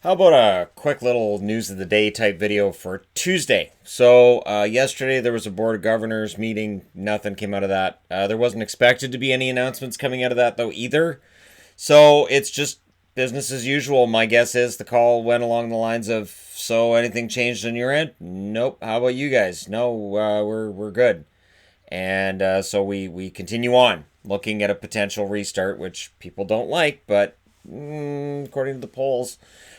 How about a quick little news of the day type video for Tuesday? So, yesterday there was a Board of Governors meeting. Nothing came out of that. There wasn't expected to be any announcements coming out of that, though, either. So, it's just business as usual. My guess is the call went along the lines of, so anything changed on your end? Nope. How about you guys? No, we're good. And so we continue on looking at a potential restart, which people don't like, but according to the polls,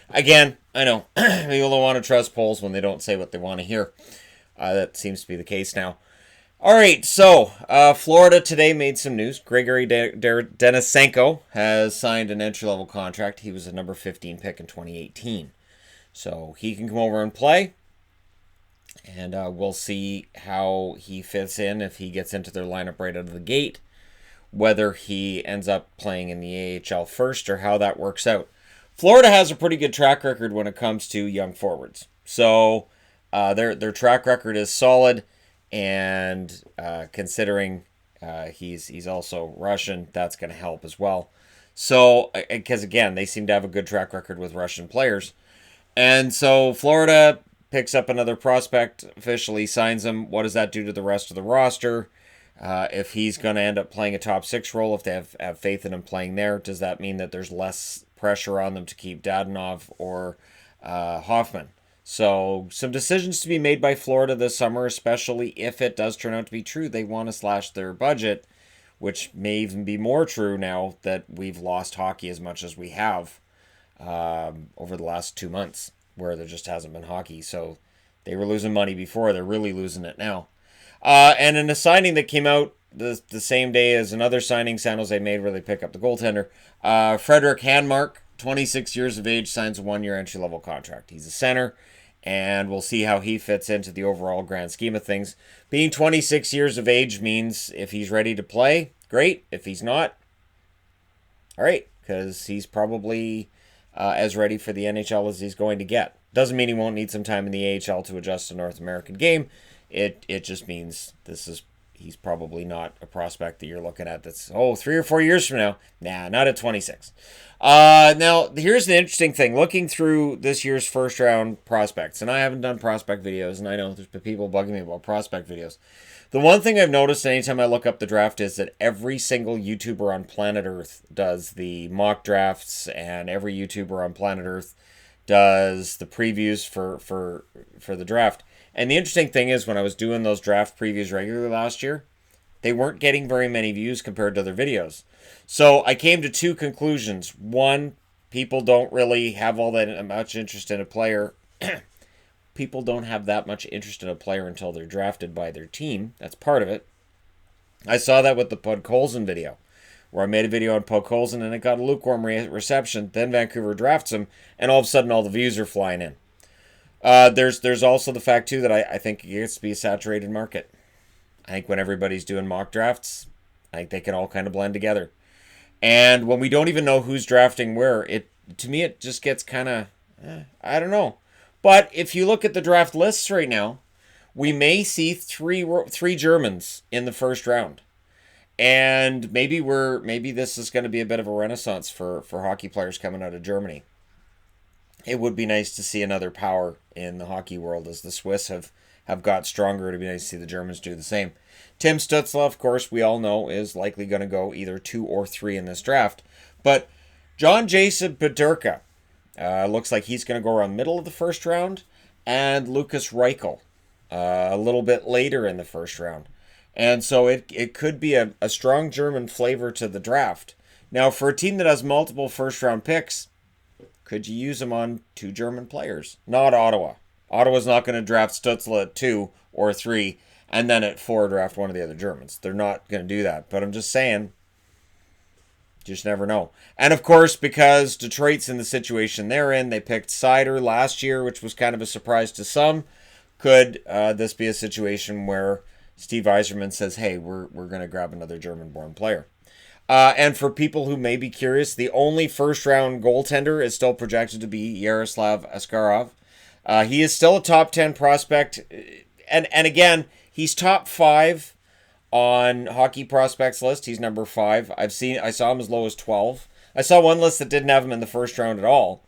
again, I know people don't want to trust polls when they don't say what they want to hear. That seems to be the case now. All right, so Florida today made some news. Grigory Denisenko has signed an entry-level contract. He was a number 15 pick in 2018. So he can come over and play. And we'll see how he fits in if he gets into their lineup right out of the gate, whether he ends up playing in the AHL first or how that works out. Florida has a pretty good track record when it comes to young forwards. So their track record is solid, and considering he's also Russian, that's going to help as well. So, because again, they seem to have a good track record with Russian players. And so Florida picks up another prospect, officially signs him. What does that do to the rest of the roster? If he's going to end up playing a top six role, if they have faith in him playing there, does that mean that there's less pressure on them to keep Dadonov or Hoffman? So some decisions to be made by Florida this summer, especially if it does turn out to be true. They want to slash their budget, which may even be more true now that we've lost hockey as much as we have over the last 2 months, where there just hasn't been hockey. So they were losing money before. They're really losing it now. And in a signing that came out the same day as another signing San Jose made where they pick up the goaltender, Frederick Hanmark, 26 years of age, signs a 1-year entry-level contract. He's a center, and we'll see how he fits into the overall grand scheme of things. Being 26 years of age means if he's ready to play, great. If he's not, all right, because he's probably as ready for the NHL as he's going to get. Doesn't mean he won't need some time in the AHL to adjust to North American game. It just means he's probably not a prospect that you're looking at that's 3 or 4 years from now. Nah, not at 26. Now here's the interesting thing. Looking through this year's first round prospects, and I haven't done prospect videos, and I know there's been people bugging me about prospect videos. The one thing I've noticed anytime I look up the draft is that every single YouTuber on planet Earth does the mock drafts, and every YouTuber on planet Earth does the previews for the draft. And the interesting thing is, when I was doing those draft previews regularly last year, they weren't getting very many views compared to their videos. So I came to two conclusions. One, people don't really have all that much interest in a player. People don't have that much interest in a player until they're drafted by their team. That's part of it. I saw that with the Podkolzin video, where I made a video on Podkolzin and it got a lukewarm reception. Then Vancouver drafts him, and all of a sudden all the views are flying in. There's also the fact, too, that I think it gets to be a saturated market. I think when everybody's doing mock drafts, I think they can all kind of blend together. And when we don't even know who's drafting where, to me it just gets kind of, I don't know. But if you look at the draft lists right now, we may see three Germans in the first round. And maybe this is going to be a bit of a renaissance for hockey players coming out of Germany. It would be nice to see another power in the hockey world as the Swiss have got stronger. It would be nice to see the Germans do the same. Tim Stützle, of course, we all know, is likely going to go either 2 or 3 in this draft. But John Jason Bedurka looks like he's going to go around middle of the first round. And Lucas Reichel a little bit later in the first round. And so it could be a strong German flavor to the draft. Now, for a team that has multiple first-round picks, could you use them on 2 German players? Not Ottawa. Ottawa's not going to draft Stützle at 2 or 3 and then at 4 draft one of the other Germans. They're not going to do that. But I'm just saying, just never know. And of course, because Detroit's in the situation they're in, they picked Seider last year, which was kind of a surprise to some. Could this be a situation where Steve Yzerman says, hey, we're going to grab another German-born player? And for people who may be curious, the only first-round goaltender is still projected to be Yaroslav Askarov. He is still a top 10 prospect. And again, he's top 5 on Hockey Prospects list. He's number 5. I saw him as low as 12. I saw one list that didn't have him in the first round at all.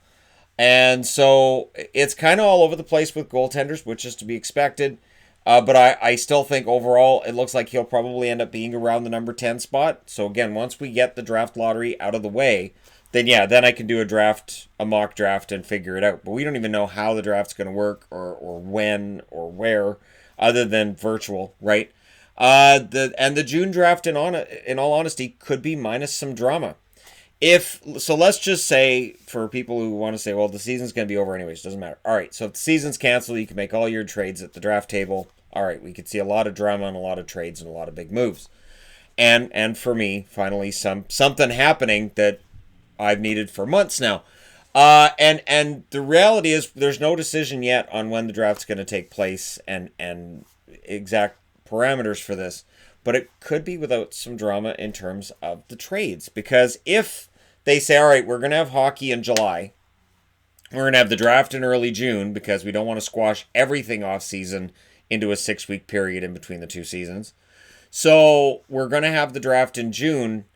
And so it's kind of all over the place with goaltenders, which is to be expected. But I still think overall it looks like he'll probably end up being around the number 10 spot. So again, once we get the draft lottery out of the way, then yeah, then I can do a mock draft and figure it out. But we don't even know how the draft's going to work or when or where, other than virtual, right? The June draft, in all honesty, could be minus some drama. If so, let's just say for people who want to say, well, the season's going to be over anyways, doesn't matter. All right, so if the season's canceled, you can make all your trades at the draft table. All right, we could see a lot of drama and a lot of trades and a lot of big moves. And for me, finally, something happening that I've needed for months now. And the reality is, there's no decision yet on when the draft's going to take place and exact parameters for this. But it could be without some drama in terms of the trades. Because if they say, all right, we're going to have hockey in July, we're going to have the draft in early June because we don't want to squash everything off season into a 6-week period in between the two seasons. So we're going to have the draft in June.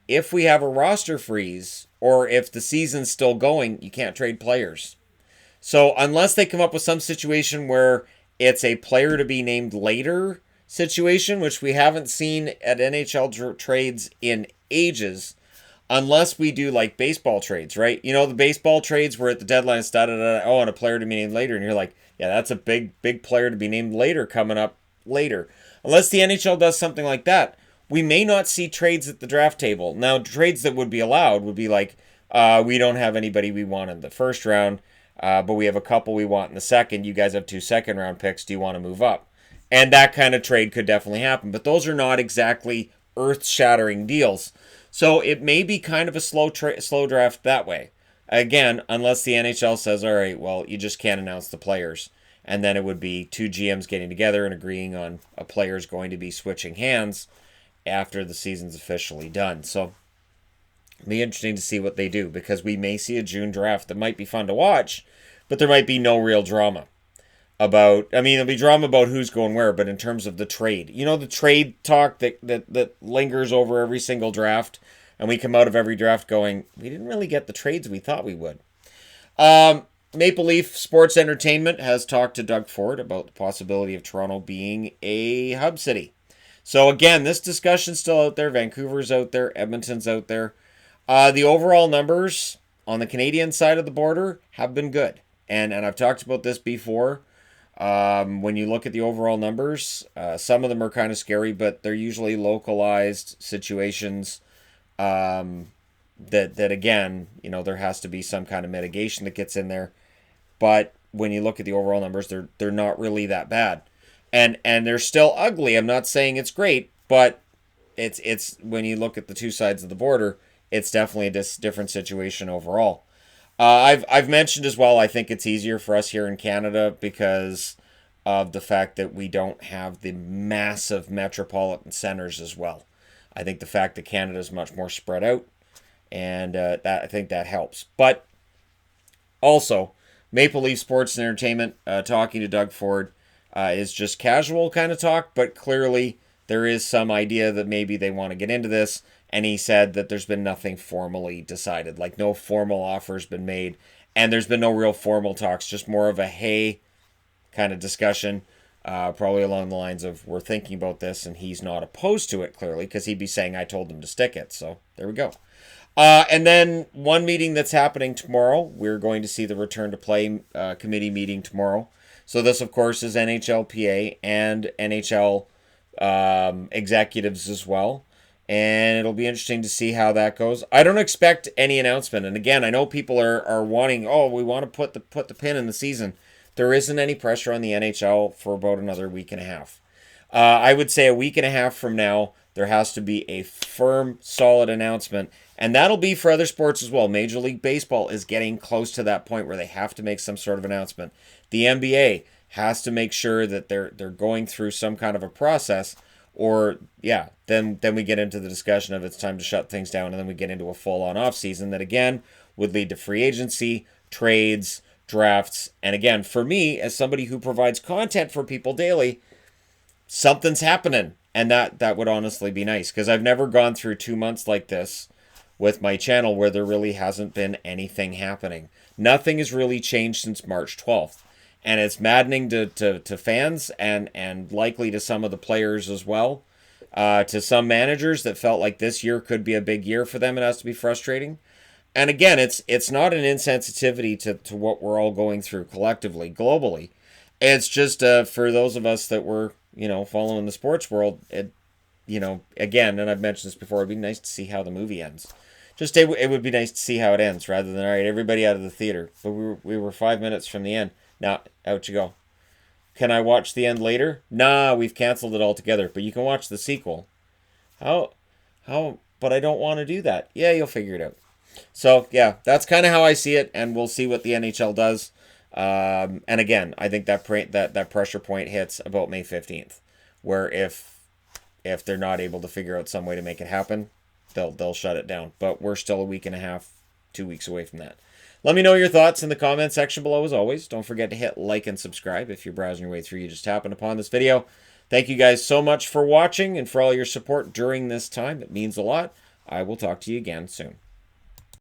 If we have a roster freeze or if the season's still going, you can't trade players. So unless they come up with some situation where it's a player to be named later situation, which we haven't seen at NHL trades in ages, unless we do like baseball trades, right? You know, the baseball trades where at the deadline it's oh, and a player to be named later, and you're like, yeah, that's a big player to be named later coming up later. Unless the NHL does something like that, we may not see trades at the draft table. Now, trades that would be allowed would be like, we don't have anybody we want in the first round, but we have a couple we want in the second. You guys have 2 second-round picks. Do you want to move up? And that kind of trade could definitely happen. But those are not exactly earth-shattering deals. So it may be kind of a slow draft that way. Again, unless the NHL says, all right, well, you just can't announce the players. And then it would be 2 GMs getting together and agreeing on a player's going to be switching hands after the season's officially done. So it'll be interesting to see what they do, because we may see a June draft that might be fun to watch, but there might be no real drama there'll be drama about who's going where, but in terms of the trade, the trade talk that lingers over every single draft, and we come out of every draft going, we didn't really get the trades we thought we would. Maple Leaf Sports Entertainment has talked to Doug Ford about the possibility of Toronto being a hub city. So again, this discussion's still out there. Vancouver's out there. Edmonton's out there. The overall numbers on the Canadian side of the border have been good. And I've talked about this before. When you look at the overall numbers, some of them are kind of scary, but they're usually localized situations that again, there has to be some kind of mitigation that gets in there. But when you look at the overall numbers, they're not really that bad. And they're still ugly. I'm not saying it's great, but it's when you look at the two sides of the border, it's definitely a different situation overall. I've mentioned as well, I think it's easier for us here in Canada because of the fact that we don't have the massive metropolitan centers as well. I think the fact that Canada is much more spread out, and I think that helps. But also, Maple Leaf Sports and Entertainment, talking to Doug Ford, is just casual kind of talk, but clearly there is some idea that maybe they want to get into this. And he said that there's been nothing formally decided, like no formal offer's been made, and there's been no real formal talks, just more of a hey kind of discussion, probably along the lines of we're thinking about this, and he's not opposed to it, clearly, because he'd be saying I told him to stick it. So there we go. And then one meeting that's happening tomorrow, we're going to see the return to play committee meeting tomorrow. So this, of course, is NHLPA and NHL executives as well. And it'll be interesting to see how that goes. I don't expect any announcement. And again, I know people are wanting, we want to put the pin in the season. There isn't any pressure on the NHL for about another week and a half. I would say a week and a half from now, there has to be a firm, solid announcement. And that'll be for other sports as well. Major League Baseball is getting close to that point where they have to make some sort of announcement. The NBA has to make sure that they're going through some kind of a process. Or, then we get into the discussion of it's time to shut things down, and then we get into a full-on off-season that, again, would lead to free agency, trades, drafts. And again, for me, as somebody who provides content for people daily, something's happening. And that would honestly be nice, because I've never gone through 2 months like this with my channel where there really hasn't been anything happening. Nothing has really changed since March 12th. And it's maddening to fans and likely to some of the players as well. To some managers that felt like this year could be a big year for them. It has to be frustrating. And again, it's not an insensitivity to what we're all going through collectively, globally. It's just for those of us that were, following the sports world, again, and I've mentioned this before, it'd be nice to see how the movie ends. It would be nice to see how it ends rather than, all right, everybody out of the theater. But we were 5 minutes from the end. Now, out you go. Can I watch the end later? Nah, we've canceled it altogether. But you can watch the sequel. How? But I don't want to do that. Yeah, you'll figure it out. So, yeah, that's kind of how I see it. And we'll see what the NHL does. And again, I think that pressure point hits about May 15th. Where if they're not able to figure out some way to make it happen, they'll shut it down. But we're still a week and a half, 2 weeks away from that. Let me know your thoughts in the comment section below as always. Don't forget to hit like and subscribe if you're browsing your way through. You just happened upon this video. Thank you guys so much for watching and for all your support during this time. It means a lot. I will talk to you again soon.